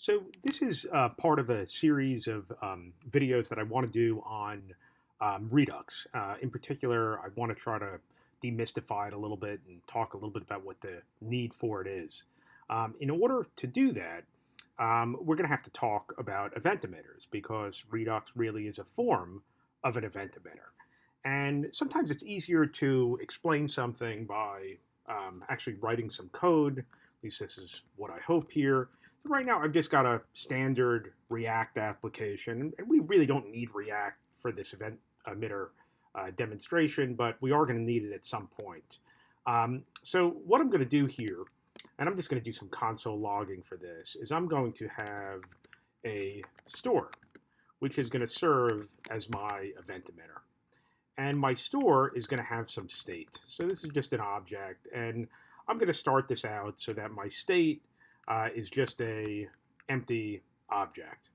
So this is part of a series of videos that I want to do on Redux. In particular, I want to try to demystify it a little bit and talk a little bit about what the need for it is. In order to do that, we're going to have to talk about event emitters because Redux really is a form of an event emitter. And sometimes it's easier to explain something by actually writing some code. At least this is what I hope here. Right now, I've just got a standard React application, and we really don't need React for this event emitter demonstration, but we are going to need it at some point. So what I'm going to do here, and I'm just going to do some console logging for this, is I'm going to have a store, which is going to serve as my event emitter. And my store is going to have some state. So this is just an object, and I'm going to start this out so that my state is just a empty object.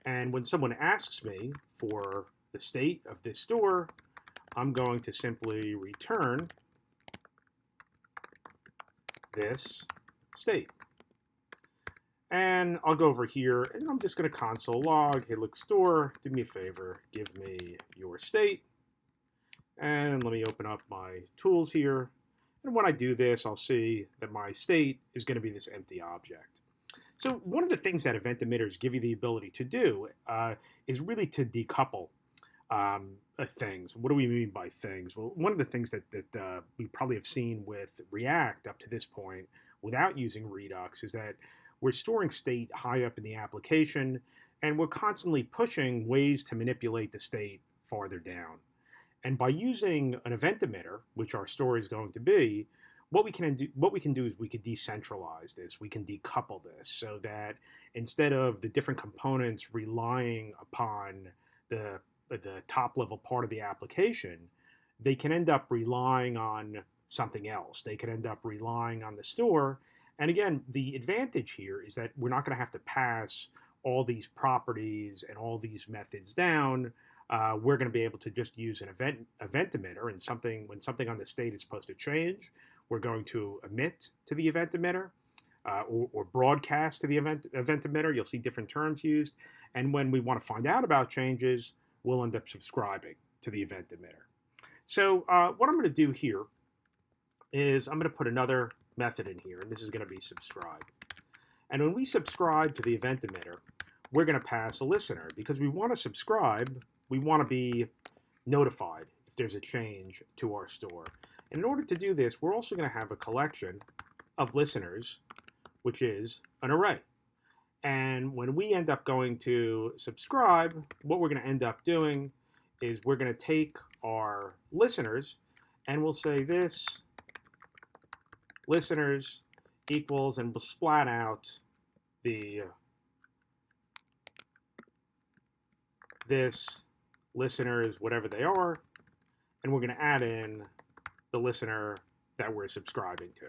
And when someone asks me for the state of this store, I'm going to simply return this state. And I'll go over here and I'm just going to console log, hey, look, store, do me a favor, give me your state. And let me open up my tools here. And when I do this, I'll see that my state is going to be this empty object. So one of the things that event emitters give you the ability to do is really to decouple things. What do we mean by things? Well, one of the things that we probably have seen with React up to this point without using Redux is that we're storing state high up in the application, and we're constantly pushing ways to manipulate the state farther down. And by using an event emitter, which our store is going to be, what we can do is we can decentralize this. We can decouple this so that instead of the different components relying upon the top level part of the application, they can end up relying on something else. They can end up relying on the store. And again, the advantage here is that we're not going to have to pass all these properties and all these methods down. We're going to be able to just use an event emitter, and when something on the state is supposed to change, we're going to emit to the event emitter or broadcast to the event emitter. You'll see different terms used. And when we want to find out about changes, we'll end up subscribing to the event emitter. So what I'm going to do here is I'm going to put another method in here, and this is going to be subscribe. And when we subscribe to the event emitter, we're going to pass a listener because we want to subscribe. We want to be notified if there's a change to our store. And in order to do this, we're also going to have a collection of listeners, which is an array. And when we end up going to subscribe, what we're going to end up doing is we're going to take our listeners and we'll say this listeners equals, and we'll splat out the this listeners, whatever they are, and we're going to add in the listener that we're subscribing to.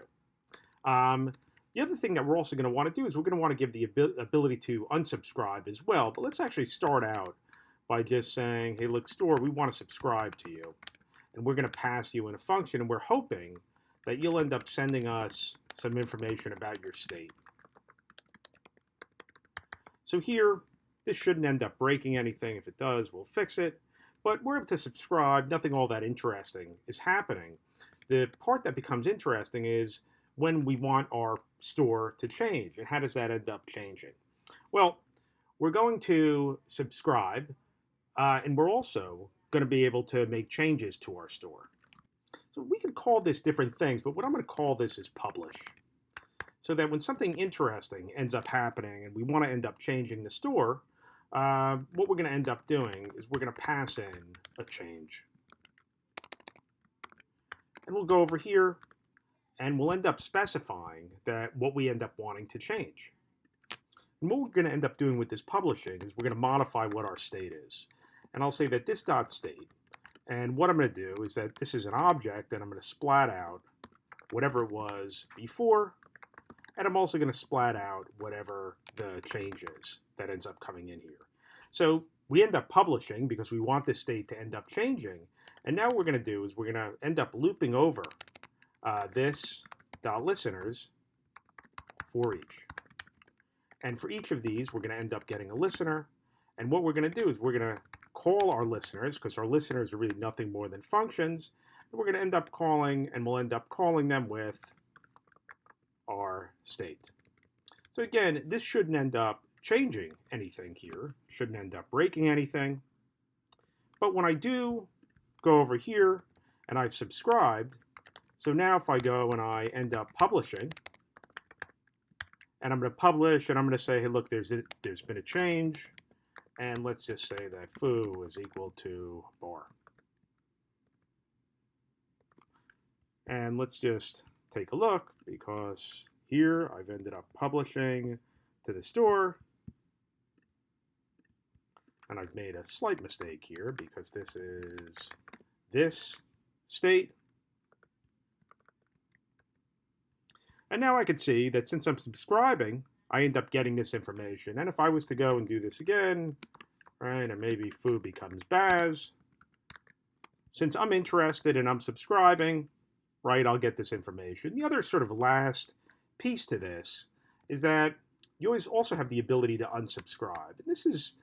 The other thing that we're also going to want to do is we're going to want to give the ability to unsubscribe as well. But let's actually start out by just saying, hey, look, store, we want to subscribe to you. And we're going to pass you in a function, and we're hoping that you'll end up sending us some information about your state. So here, this shouldn't end up breaking anything. If it does, we'll fix it. But we're able to subscribe. Nothing all that interesting is happening. The part that becomes interesting is when we want our store to change. And how does that end up changing? Well, we're going to subscribe, and we're also going to be able to make changes to our store. So we could call this different things, but what I'm going to call this is publish. So that when something interesting ends up happening and we want to end up changing the store, what we're going to end up doing is we're going to pass in a change. And we'll go over here and we'll end up specifying that what we end up wanting to change. And what we're going to end up doing with this publishing is we're going to modify what our state is. And I'll say that this dot state. And what I'm going to do is that this is an object, and I'm going to splat out whatever it was before. And I'm also going to splat out whatever the change is that ends up coming in here. So we end up publishing because we want this state to end up changing. And now what we're going to do is we're going to end up looping over this dot listeners for each. And for each of these, we're going to end up getting a listener. And what we're going to do is we're going to call our listeners, because our listeners are really nothing more than functions. And we're going to end up calling, and we'll end up calling them with our state. So again, this shouldn't end up changing anything here. Shouldn't end up breaking anything. But when I do go over here and I've subscribed, so now if I go and I end up publishing, and I'm going to publish, and I'm going to say, hey, look, there's been a change, and let's just say that foo is equal to bar. And let's just take a look, because here I've ended up publishing to the store, and I've made a slight mistake here because this is this state. And now I can see that since I'm subscribing, I end up getting this information. And if I was to go and do this again, right, and maybe foo becomes Baz, since I'm interested and I'm subscribing, right, I'll get this information. The other sort of last piece to this is that you always also have the ability to unsubscribe. And this is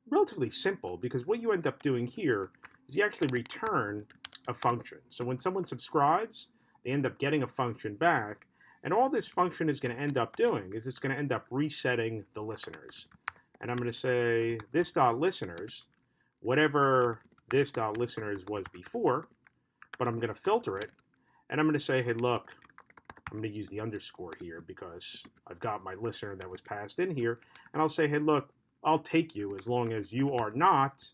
relatively simple because what you end up doing here is you actually return a function. So when someone subscribes, they end up getting a function back. And all this function is going to end up doing is it's going to end up resetting the listeners. And I'm going to say this dot listeners, whatever this dot listeners was before, but I'm going to filter it. And I'm going to say, hey, look, I'm going to use the underscore here because I've got my listener that was passed in here. And I'll say, hey, look, I'll take you as long as you are not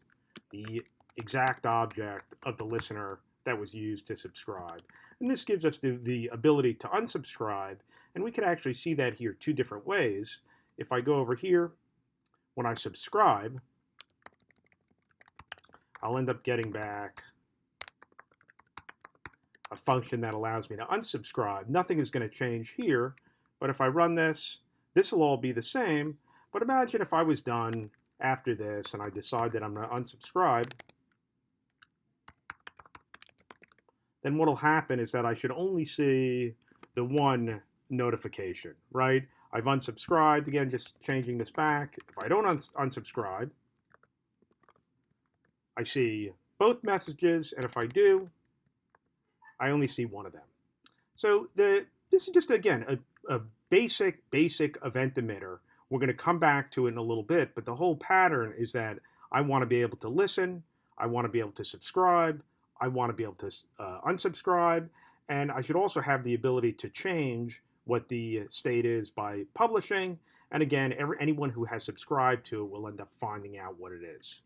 the exact object of the listener that was used to subscribe. And this gives us the ability to unsubscribe. And we can actually see that here two different ways. If I go over here, when I subscribe, I'll end up getting back a function that allows me to unsubscribe. Nothing is going to change here. But if I run this, this will all be the same. But imagine if I was done after this and I decide that I'm going to unsubscribe. Then what will happen is that I should only see the one notification, right? I've unsubscribed. Again, just changing this back. If I don't unsubscribe, I see both messages. And if I do, I only see one of them. So this is just, again, a basic event emitter. We're going to come back to it in a little bit. But the whole pattern is that I want to be able to listen. I want to be able to subscribe. I want to be able to unsubscribe, and I should also have the ability to change what the state is by publishing. And again, anyone who has subscribed to it will end up finding out what it is.